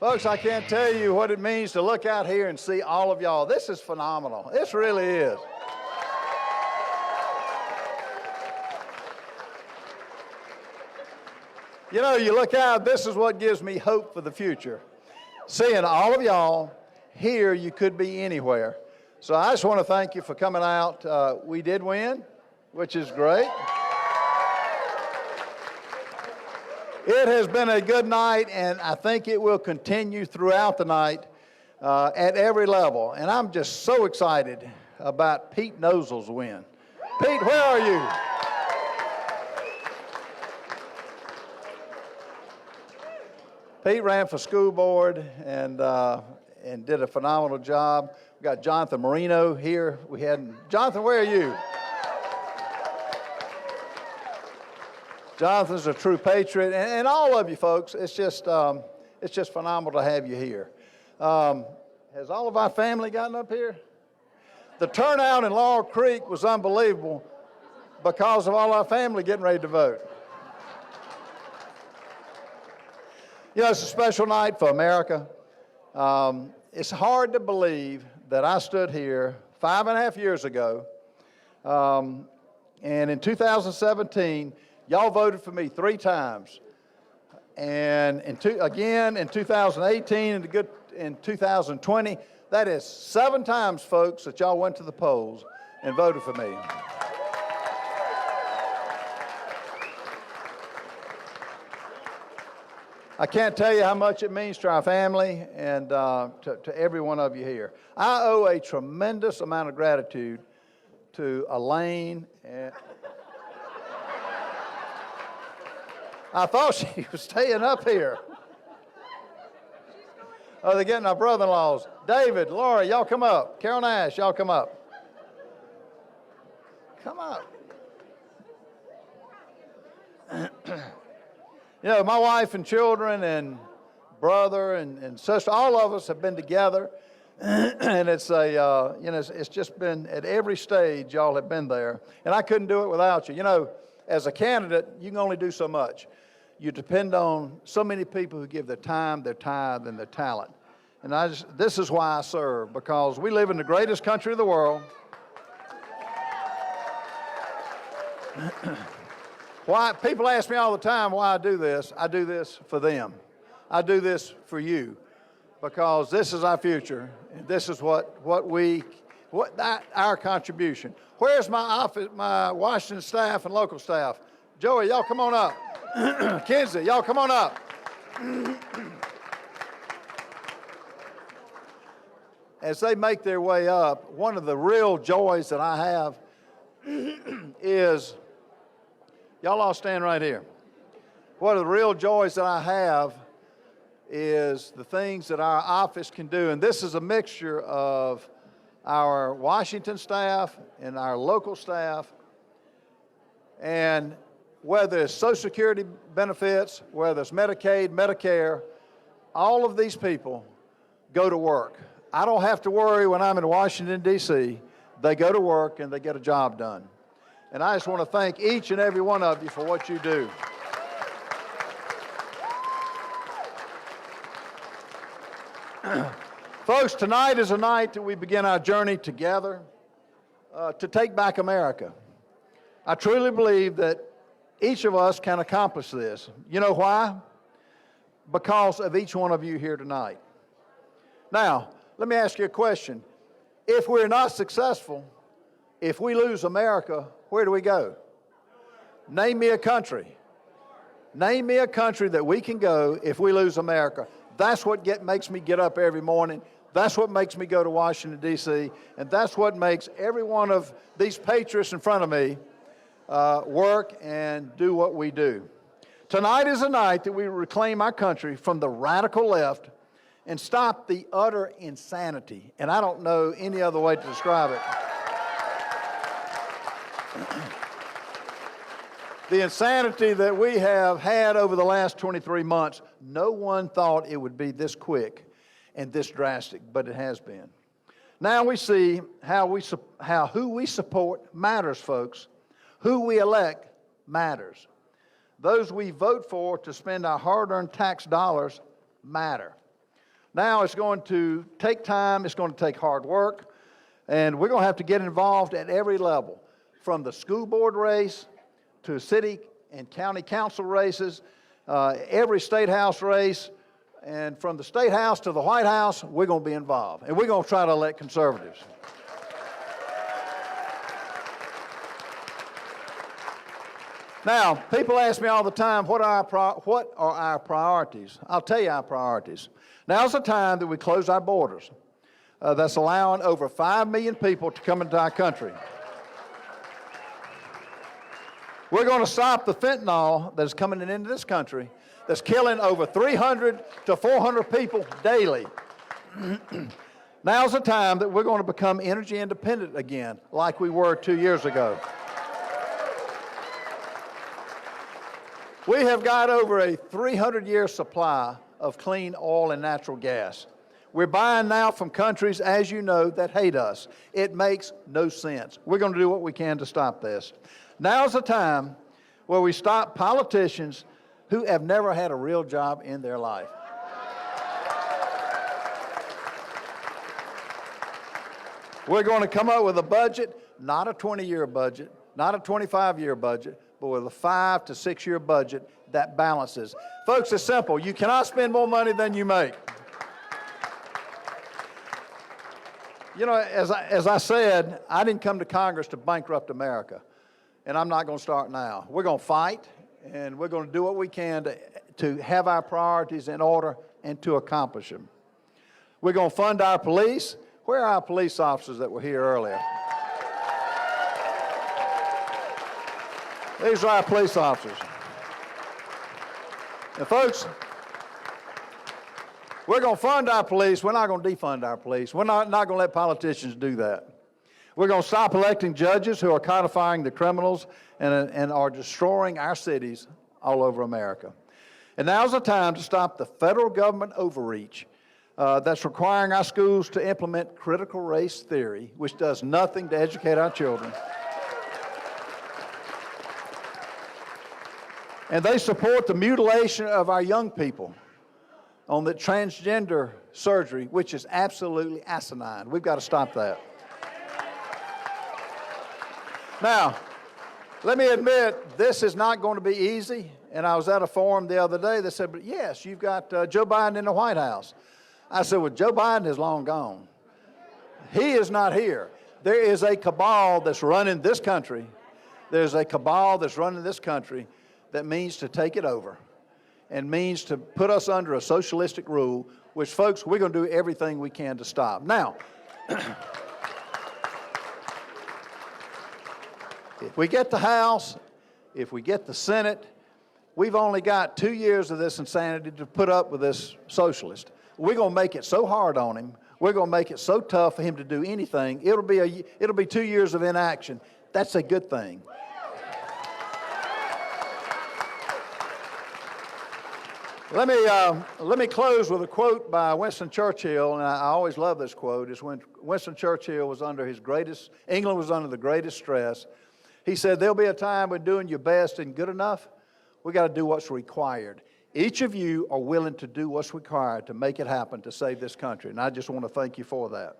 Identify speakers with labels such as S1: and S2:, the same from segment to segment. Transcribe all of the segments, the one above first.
S1: Folks, I can't tell you what it means to look out here and see all of y'all. This is phenomenal. This really is. You know, you look out, this is what gives me hope for the future. Seeing all of y'all here, you could be anywhere. So I just want to thank you for coming out. We did win, which is great. It has been a good night, and I think it will continue throughout the night at every level. And I'm just so excited about Pete Nosel's win. Pete, where are you? Pete ran for school board and did a phenomenal job. We got Jonathan Marino here. Jonathan, where are you? Jonathan's a true patriot, and all of you folks, it's just phenomenal to have you here. Has all of our family gotten up here? The turnout in Laurel Creek was unbelievable because of all our family getting ready to vote. You know, it's a special night for America. It's hard to believe that I stood here 5.5 years ago, and in 2017, y'all voted for me 3 times. And again in 2018 and in 2020, that is 7 times, folks, that y'all went to the polls and voted for me. I can't tell you how much it means to our family and to every one of you here. I owe a tremendous amount of gratitude to Elaine. I thought she was staying up here. Oh, they're getting our brother-in-laws. David, Laura, y'all come up. Carol Nash, y'all come up. Come up. You know, my wife and children and brother and sister, all of us have been together, and it's it's just been at every stage y'all have been there, and I couldn't do it without you. You know, as a candidate, you can only do so much. You depend on so many people who give their time, their tithe, and their talent, and this is why I serve, because we live in the greatest country of the world. Why people ask me all the time why I do this. I do this for them. I do this for you, because this is our future. And this is our contribution. Where's my office, my Washington staff and local staff? Joey, y'all come on up. Kinsey, y'all come on up. As they make their way up, one of the real joys that I have is, y'all all stand right here. One of the real joys that I have is the things that our office can do. And this is a mixture of our Washington staff and our local staff. And whether it's Social Security benefits, whether it's Medicaid, Medicare, all of these people go to work. I don't have to worry when I'm in Washington, D.C. They go to work and they get a job done. And I just want to thank each and every one of you for what you do. Folks, tonight is a night that we begin our journey together to take back America. I truly believe that each of us can accomplish this. You know why? Because of each one of you here tonight. Now, let me ask you a question. If we're not successful, if we lose America, where do we go? Name me a country. Name me a country that we can go if we lose America. That's what makes me get up every morning. That's what makes me go to Washington, D.C., and that's what makes every one of these patriots in front of me work and do what we do. Tonight is a night that we reclaim our country from the radical left and stop the utter insanity, and I don't know any other way to describe it. The insanity that we have had over the last 23 months, no one thought it would be this quick and this drastic, but it has been. Now we see how who we support matters, folks. Who we elect matters. Those we vote for to spend our hard-earned tax dollars matter. Now it's going to take time, it's going to take hard work, and we're going to have to get involved at every level, from the school board race to city and county council races, every state house race, and from the state house to the White House, we're going to be involved, and we're going to try to elect conservatives. Now, people ask me all the time, what are our priorities? I'll tell you our priorities. Now's the time that we close our borders. That's allowing over 5 million people to come into our country. We're going to stop the fentanyl that's coming into this country that's killing over 300 to 400 people daily. Now's the time that we're going to become energy independent again, like we were 2 years ago. We have got over a 300-year supply of clean oil and natural gas. We're buying now from countries, as you know, that hate us. It makes no sense. We're going to do what we can to stop this. Now's the time where we stop politicians who have never had a real job in their life. We're going to come up with a budget, not a 20-year budget, not a 25-year budget, but with a 5 to 6 year budget that balances. Folks, it's simple. You cannot spend more money than you make. You know, as I said, I didn't come to Congress to bankrupt America, and I'm not going to start now. We're going to fight, and we're going to do what we can to have our priorities in order and to accomplish them. We're going to fund our police. Where are our police officers that were here earlier? These are our police officers. And folks, we're going to fund our police. We're not going to defund our police. We're not going to let politicians do that. We're going to stop electing judges who are codifying the criminals and are destroying our cities all over America. And now's the time to stop the federal government overreach that's requiring our schools to implement critical race theory, which does nothing to educate our children. And they support the mutilation of our young people on the transgender surgery, which is absolutely asinine. We've got to stop that. Now, let me admit, this is not going to be easy. And I was at a forum the other day that said, but yes, you've got Joe Biden in the White House. I said, well, Joe Biden is long gone. He is not here. There is a cabal that's running this country. There's a cabal that's running this country that means to take it over and means to put us under a socialistic rule, which, folks, we're going to do everything we can to stop. Now, if we get the House, if we get the Senate, we've only got 2 years of this insanity to put up with this socialist. We're going to make it so hard on him. We're going to make it so tough for him to do anything. It'll be 2 years of inaction. That's a good thing. Let me close with a quote by Winston Churchill, and I always love this quote. It's when Winston Churchill was under England was under the greatest stress. He said, there'll be a time when doing your best isn't good enough. We got to do what's required. Each of you are willing to do what's required to make it happen to save this country, and I just want to thank you for that.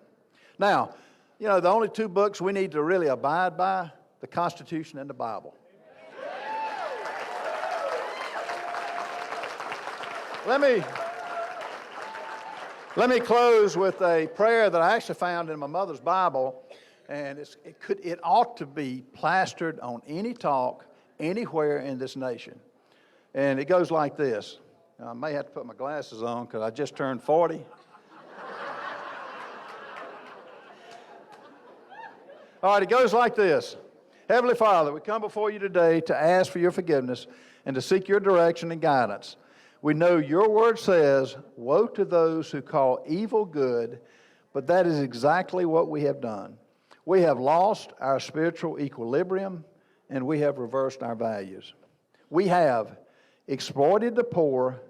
S1: Now, you know, the only two books we need to really abide by, the Constitution and the Bible. Let me close with a prayer that I actually found in my mother's Bible, and it ought to be plastered on any talk anywhere in this nation. And it goes like this. Now, I may have to put my glasses on because I just turned 40. All right, it goes like this. Heavenly Father, we come before you today to ask for your forgiveness and to seek your direction and guidance. We know your word says, woe to those who call evil good, but that is exactly what we have done. We have lost our spiritual equilibrium, and we have reversed our values. We have exploited the poor,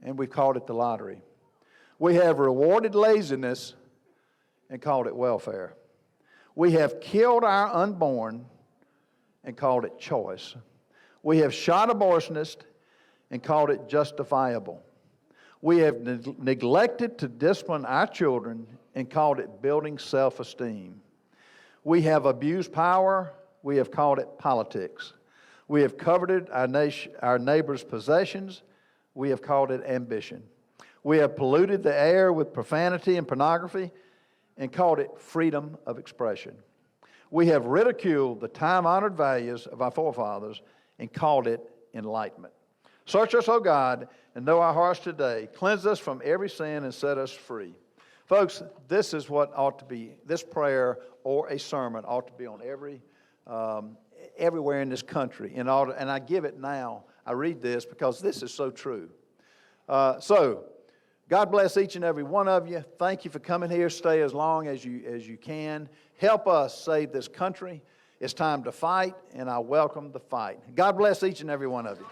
S1: and we've called it the lottery. We have rewarded laziness and called it welfare. We have killed our unborn and called it choice. We have shot abortionists and called it justifiable. We have neglected to discipline our children and called it building self-esteem. We have abused power. We have called it politics. We have coveted our neighbor's possessions. We have called it ambition. We have polluted the air with profanity and pornography and called it freedom of expression. We have ridiculed the time-honored values of our forefathers and called it enlightenment. Search us, O God, and know our hearts today. Cleanse us from every sin and set us free. Folks, this is what ought to be, this prayer or a sermon ought to be on everywhere in this country. And I give it now. I read this because this is so true. So, God bless each and every one of you. Thank you for coming here. Stay as long as you can. Help us save this country. It's time to fight, and I welcome the fight. God bless each and every one of you.